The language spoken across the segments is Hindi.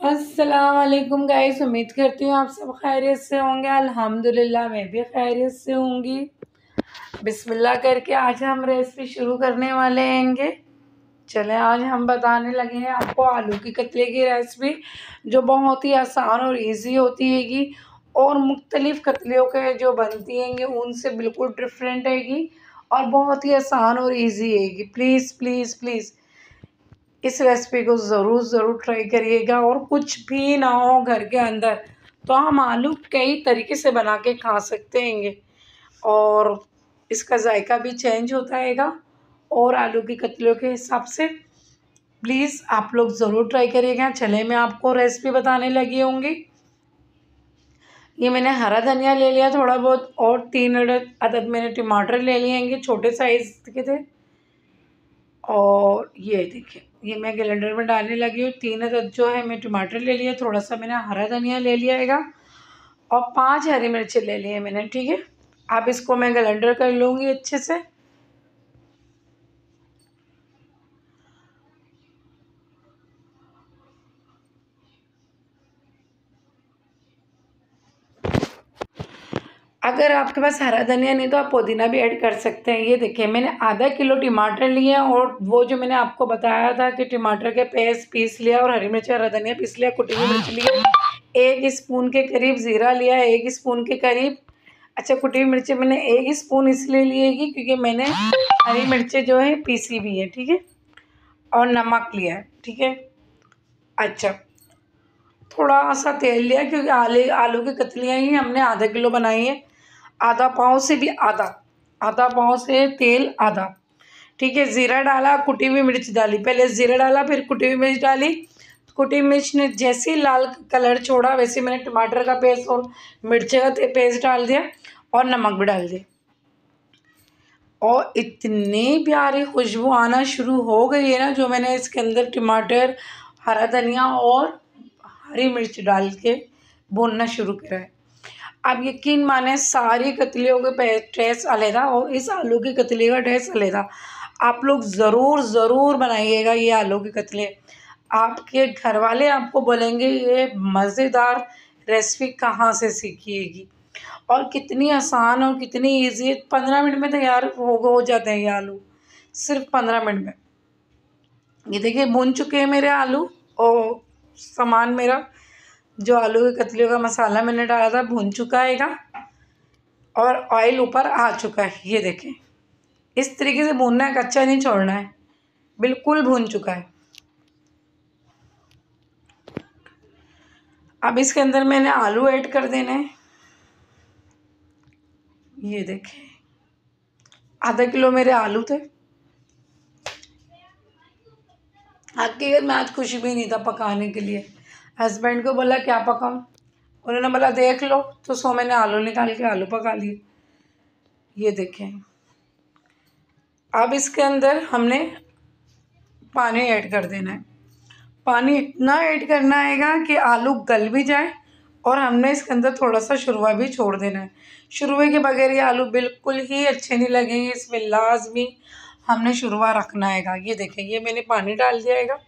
अस्सलाम वालेकुम गाइस, उम्मीद करती हूँ आप सब खैरियत से होंगे। अल्हम्दुलिल्लाह मैं भी खैरियत से होंगी। बिस्मिल्लाह करके आज हम रेसिपी शुरू करने वाले हैंगे। चलें, आज हम बताने लगे हैं आपको आलू की कतले की रेसिपी, जो बहुत ही आसान और इजी होती हैगी और मुख्तलिफ़ कतलियों के जो बनती हैंगे उनसे बिल्कुल डिफरेंट हैगी और बहुत ही आसान और इजी हैगी। प्लीज़ प्लीज़ प्लीज़ इस रेसिपी को ज़रूर ट्राई करिएगा। और कुछ भी ना हो घर के अंदर तो हम आलू कई तरीके से बना के खा सकते हैंगे और इसका जायका भी चेंज होता हैगा और आलू की कतलियों के हिसाब से। प्लीज़ आप लोग ज़रूर ट्राई करिएगा। चले, मैं आपको रेसिपी बताने लगी होंगी। ये मैंने हरा धनिया ले लिया थोड़ा बहुत और 3 अदद मैंने टमाटर ले लिए हैं, छोटे साइज़ के थे। और ये देखिए, ये मैं ग्राइंडर में डालने लगी हूँ। 3 अदद जो है मैं टमाटर ले लिया, थोड़ा सा मैंने हरा धनिया ले लिया हैगा और 5 हरी मिर्ची ले ली है मैंने। ठीक है, अब इसको मैं ग्राइंडर कर लूँगी अच्छे से। अगर आपके पास हरा धनिया नहीं तो आप पुदीना भी ऐड कर सकते हैं। ये देखिए, मैंने आधा किलो टमाटर लिए और वो जो मैंने आपको बताया था कि टमाटर के पेस्ट पीस लिया और हरी मिर्च हरा धनिया पीस लिया, कुटी हुई मिर्च लिया, 1 स्पून के करीब ज़ीरा लिया, 1 स्पून के करीब। अच्छा, कुटी हुई मिर्ची मैंने 1 स्पून इसलिए लिएगी क्योंकि मैंने हरी मिर्चें जो है पीसी भी है। ठीक है, और नमक लिया है। ठीक है, अच्छा, थोड़ा सा तेल लिया क्योंकि आलू की कतलियाँ ही हमने आधा किलो बनाई है। आधा पाव से भी आधा पाव से तेल आधा। ठीक है, ज़ीरा डाला, कुटी हुई मिर्च डाली। पहले ज़ीरा डाला, फिर कुटी हुई मिर्च डाली। कुटी हुई मिर्च ने जैसे ही लाल कलर छोड़ा वैसे मैंने टमाटर का पेस्ट और मिर्ची का पेस्ट डाल दिया और नमक भी डाल दिया। और इतनी प्यारी खुशबू आना शुरू हो गई है ना, जो मैंने इसके अंदर टमाटर, हरा धनिया और हरी मिर्च डाल के भूनना शुरू करा है। आप यकीन माने, सारी कतलियों के टेस्ट अलग और इस आलू की कतली का टेस्ट अलग। आप लोग ज़रूर बनाइएगा ये आलू की कतली। आपके घर वाले आपको बोलेंगे ये मज़ेदार रेसिपी कहाँ से सीखिएगी और कितनी आसान और कितनी ईजी। 15 मिनट में तैयार हो जाते हैं ये आलू, सिर्फ 15 मिनट में। ये देखिए, भून चुके हैं मेरे आलू और सामान मेरा जो आलू की कतलियों का मसाला मैंने डाला था भून चुका हैगा और ऑयल ऊपर आ चुका है। ये देखें, इस तरीके से भूनना है, कच्चा नहीं छोड़ना है, बिल्कुल भून चुका है। अब इसके अंदर मैंने आलू ऐड कर देने हैं। ये देखें, आधा किलो मेरे आलू थे। हकीकत में आज खुशी भी नहीं था पकाने के लिए। हस्बैंड को बोला क्या पकाऊं, उन्होंने बोला देख लो, तो सो मैंने आलू निकाल के आलू पका लिए। ये देखें, अब इसके अंदर हमने पानी ऐड कर देना है। पानी इतना ऐड करना हैगा कि आलू गल भी जाए और हमने इसके अंदर थोड़ा सा शुरवा भी छोड़ देना है। शुरवे के बगैर ये आलू बिल्कुल ही अच्छे नहीं लगेंगे, इसमें लाजमी हमने शुरवा रखना हैगा। ये देखें, ये मैंने पानी डाल दिया हैगा।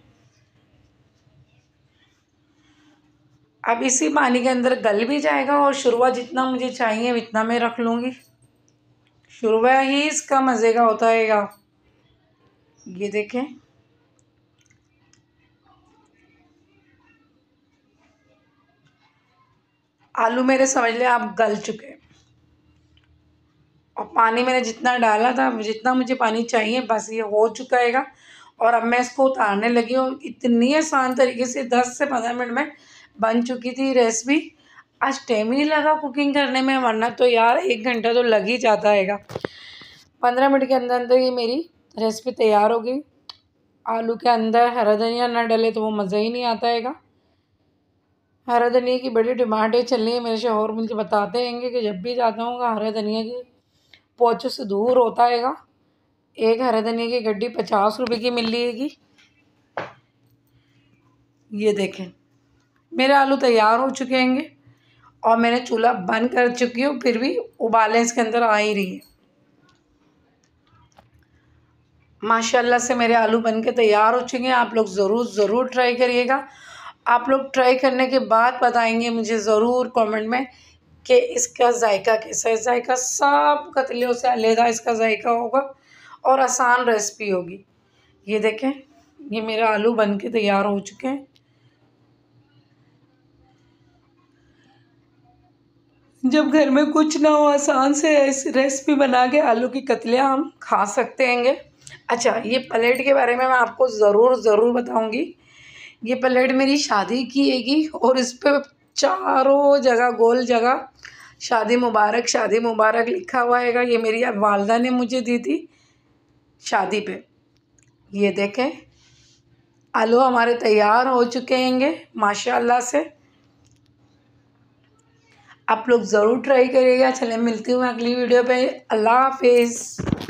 अब इसी पानी के अंदर गल भी जाएगा और शुरवा जितना मुझे चाहिए इतना मैं रख लूँगी। शुरवा ही इसका मज़े का होता हैगा। ये देखें, आलू मेरे समझ लें आप गल चुके हैं और पानी मैंने जितना डाला था, जितना मुझे पानी चाहिए, बस ये हो चुका हैगा। और अब मैं इसको उतारने लगी हूँ। इतनी आसान तरीके से 10 से 15 मिनट में बन चुकी थी रेसिपी। आज टाइम ही नहीं लगा कुकिंग करने में, वरना तो यार 1 घंटा तो लग ही जाता हैगा। 15 मिनट के अंदर अंदर ये मेरी रेसिपी तैयार हो गई। आलू के अंदर हरा धनिया ना डले तो वो मज़ा ही नहीं आता हैगा। हरा धनिया की बड़ी डिमांड है, चल रही है। मेरे शौहर मुझे बताते हैंगे कि जब भी जाता हूँ हरा धनिया की पौचों से दूर होता हैगा। एक हरा धनिया की गड्डी 50 रुपए की मिल रही। ये देखें, मेरे आलू तैयार हो चुके हैंगे और मैंने चूल्हा बंद कर चुकी हूँ, फिर भी उबालें इसके अंदर आ ही रही है। माशाल्लाह से मेरे आलू बन के तैयार हो चुके हैं। आप लोग ज़रूर ट्राई करिएगा आप लोग ट्राई करने के बाद बताएंगे मुझे ज़रूर कमेंट में कि इसका जायका कैसा है। जायका सब कतलियों से अलग इसका जायका होगा और आसान रेसिपी होगी। ये देखें, ये मेरा आलू बन के तैयार हो चुके हैं। जब घर में कुछ ना हो, आसान से ऐसी रेसिपी बना के आलू की कतलियाँ हम खा सकते हैंगे। अच्छा, ये प्लेट के बारे में मैं आपको ज़रूर बताऊंगी। ये प्लेट मेरी शादी की हैगी और इस पर चारों जगह गोल जगह शादी मुबारक लिखा हुआ हैगा। ये मेरी वालदा ने मुझे दी थी शादी पे। ये देखें, आलू हमारे तैयार हो चुके हैंगे माशाल्लाह से। आप लोग ज़रूर ट्राई करिएगा। चलें, मिलती हूँ अगली वीडियो पे। अल्लाह हाफिज़।